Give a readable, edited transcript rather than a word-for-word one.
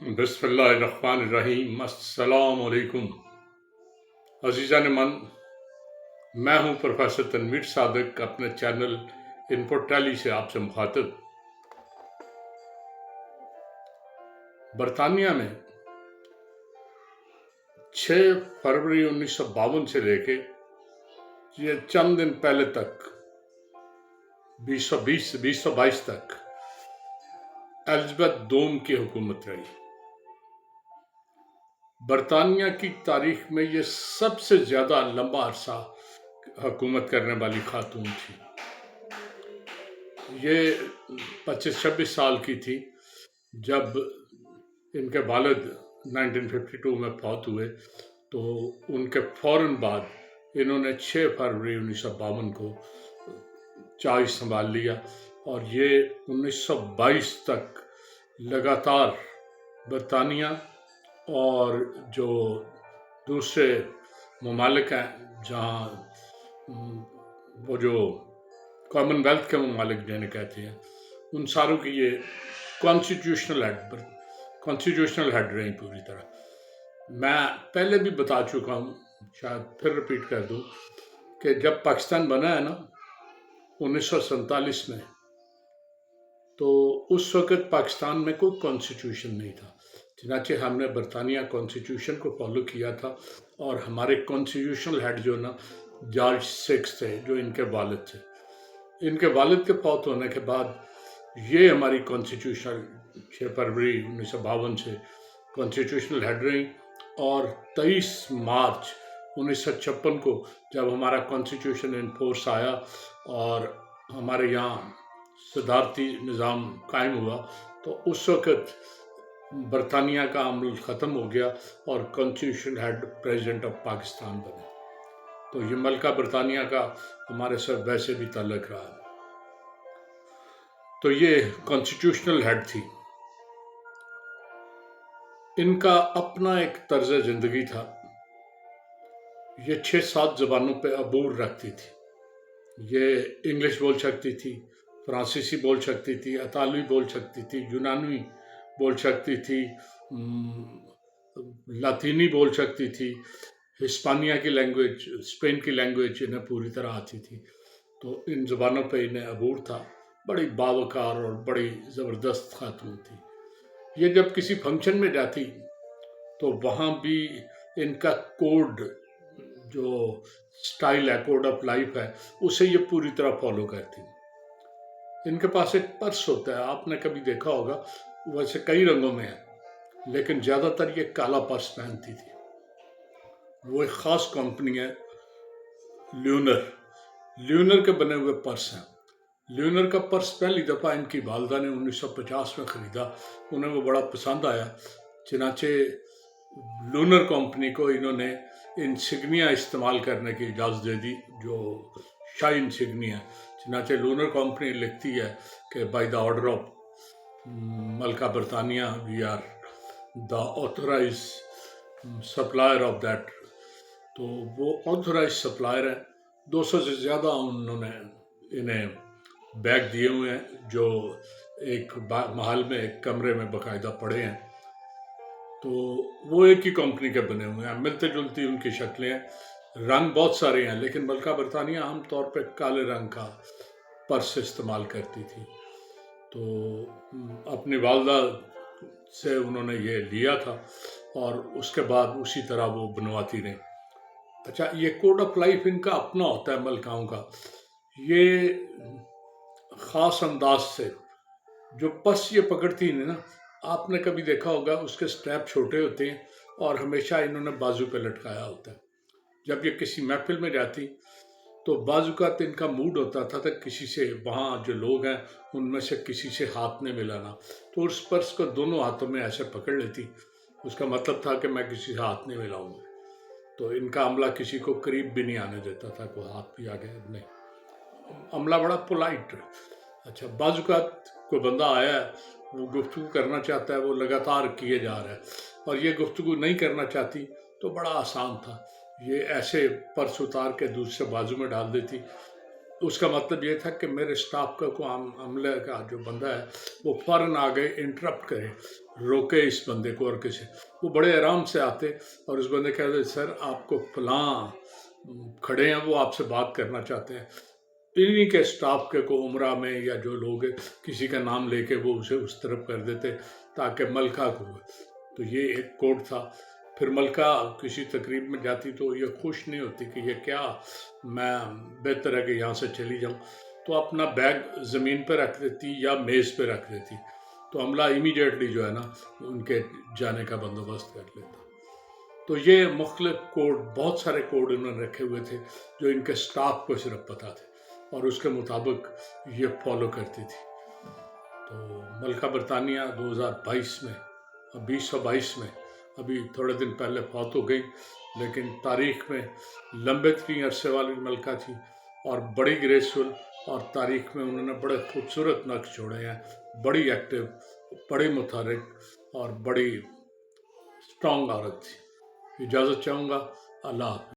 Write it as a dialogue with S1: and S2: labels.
S1: बिस्मिल्लाहिर्रहमानिर्रहीम। अस्सलाम वालेकुम अज़ीज़ान मन, मैं हूं प्रोफेसर तनवीर सादिक, अपने चैनल इनपुट टैली से आपसे मुखातिब। बरतानिया में 6 फरवरी 1952 से लेके ये चंद दिन पहले तक 2022 तक एलिज़ाबेथ दोम की हुकूमत रही। बरतानिया की तारीख में ये सबसे ज़्यादा लंबा अरसा हुकूमत करने वाली खातून थी। ये 25-26 साल की थी जब इनके वालिद 1952 में फौत हुए, तो उनके फ़ौरन बाद इन्होंने 6 फरवरी 1952 को चार्ज संभाल लिया और ये 1922 तक लगातार बरतानिया और जो दूसरे ममालिक हैं जहाँ वो जो कॉमनवेल्थ के ममालिक जिन्हें कहते हैं, उन सारों की ये कॉन्स्टिट्यूशनल हेड रही पूरी तरह। मैं पहले भी बता चुका हूँ, शायद फिर रिपीट कर दूँ कि जब पाकिस्तान बना है ना 1947 में, तो उस वक़्त पाकिस्तान में कोई कॉन्स्टिट्यूशन नहीं था। चनाचे हमने बरतानिया कॉन्स्टिट्यूशन को फॉलो किया था और हमारे कॉन्स्टिट्यूशनल हेड जो ना जॉर्ज VI थे, जो इनके वालिद थे। इनके वालिद के फौत होने के बाद ये हमारी कॉन्स्टिट्यूशनल 6 फरवरी 1952 से कॉन्स्टिट्यूशनल हेड रही और 23 मार्च 1956 को जब हमारा कॉन्स्टिट्यूशन इन फोर्स आया और हमारे यहाँ सदारती निज़ाम कायम हुआ, तो उस वक़्त बरतानिया का अमल ख़त्म हो गया और constitution head president of Pakistan बने। तो ये मलका बरतानिया का हमारे साथ वैसे भी ताल्लुक़ रहा है। तो ये कॉन्स्टिट्यूशनल हेड थी। इनका अपना एक तर्ज ज़िंदगी था। ये 6-7 ज़बानों पे अबूर रखती थी। ये इंग्लिश बोल सकती थी, फ्रांसीसी बोल सकती थी, इतालवी बोल सकती थी, यूनानी बोल सकती थी, लातीनी बोल सकती थी, हिस्पानिया की लैंग्वेज, स्पेन की लैंग्वेज इन्हें पूरी तरह आती थी। तो इन ज़बानों पे इन्हें अबूर था। बड़ी बावकार और बड़ी ज़बरदस्त खातून थी। ये जब किसी फंक्शन में जाती तो वहाँ भी इनका कोड, जो स्टाइल है, कोड ऑफ लाइफ है, उसे ये पूरी तरह फॉलो करती। इनके पास एक पर्स होता है, आपने कभी देखा होगा, वैसे कई रंगों में है, लेकिन ज़्यादातर ये काला पर्स पहनती थी। वो एक ख़ास कंपनी है ल्यूनर के बने हुए पर्स हैं। ल्यूनर का पर्स पहली दफ़ा इनकी वालदा ने 1950 में ख़रीदा। उन्हें वो बड़ा पसंद आया, चनाचे लूनर कंपनी को इन्होंने इंसिग्निया इस्तेमाल करने की इजाज़त दे दी, जो शाही इंसिग्निया। चनाचे लूनर कंपनी लिखती है कि बाय द ऑर्डर ऑफ मलका बरतानिया we are the authorize supplier of that. तो वो ऑथोराइज सप्लायर हैं। 200 से ज़्यादा उन्होंने इन्हें बैग दिए हुए हैं, जो एक महल में एक कमरे में बाकायदा पड़े हैं। तो वो एक ही कंपनी के बने हुए हैं, मिलते जुलती उनकी शक्लें हैं, रंग बहुत सारे हैं, लेकिन मलका बरतानिया आम तौर पे काले रंग का पर्स इस्तेमाल करती थी। तो अपनी वालदा से उन्होंने ये लिया था और उसके बाद उसी तरह वो बनवाती रही। अच्छा, ये कोड ऑफ लाइफ इनका अपना होता है मलकाओं का। ये ख़ास अंदाज से जो पर्स ये पकड़ती है ना, आपने कभी देखा होगा, उसके स्ट्रैप छोटे होते हैं और हमेशा इन्होंने बाजू पे लटकाया होता है। जब ये किसी महफिल में जाती तो बाजू का इनका मूड होता था कि किसी से, वहाँ जो लोग हैं उनमें से किसी से हाथ नहीं मिलाना, तो उस पर्स को दोनों हाथों में ऐसे पकड़ लेती। उसका मतलब था कि मैं किसी से हाथ नहीं मिलाऊंगा। तो इनका अमला किसी को करीब भी नहीं आने देता था, कोई हाथ भी आगे नहीं। अमला बड़ा पोलाइट। अच्छा, बाजुकात कोई बंदा आया है, वो गुफ्तगू करना चाहता है, वो लगातार किए जा रहा है, और ये गुफ्तगू नहीं करना चाहती तो बड़ा आसान था, ये ऐसे पर्स उतार के दूसरे बाजू में डाल देती, اس کا مطلب یہ تھا کہ میرے سٹاف کا کو عملے کا جو بندہ ہے وہ فوراً آگے انٹرپٹ کرے، روکے اس بندے کو، اور کسی وہ بڑے آرام سے آتے اور اس بندے کہتے سر آپ کو فلاں کھڑے ہیں، وہ آپ سے بات کرنا چاہتے ہیں. انہی کے سٹاف کے کو عمرہ میں یا جو لوگ کسی کا نام لے کے وہ اسے اس طرف کر دیتے تاکہ ملکہ کو. تو یہ ایک کوڈ تھا. پھر ملکہ کسی تقریب میں جاتی تو یہ خوش نہیں ہوتی کہ یہ کیا، میں بہتر ہے کہ یہاں سے چلی جاؤں، تو اپنا بیگ زمین پہ رکھ دیتی یا میز پہ رکھ دیتی، تو عملہ امیڈیٹلی جو ہے نا ان کے جانے کا بندوبست کر لیتا. تو یہ مختلف کوڈ، بہت سارے کوڈ انہوں نے رکھے ہوئے تھے جو ان کے سٹاف کو صرف پتہ تھے اور اس کے مطابق یہ فالو کرتی تھی. تو ملکہ برطانیہ 2022 میں 2022 میں ابھی تھوڑے دن پہلے فوت ہو گئی، لیکن تاریخ میں لمبے ترین عرصے والی ملکہ تھی اور بڑی گریسفل، اور تاریخ میں انہوں نے بڑے خوبصورت نقش چھوڑے ہیں. بڑی ایکٹیو، بڑی متحرک اور بڑی اسٹرانگ عورت تھی. اجازت چاہوں گا. اللہ حافظ.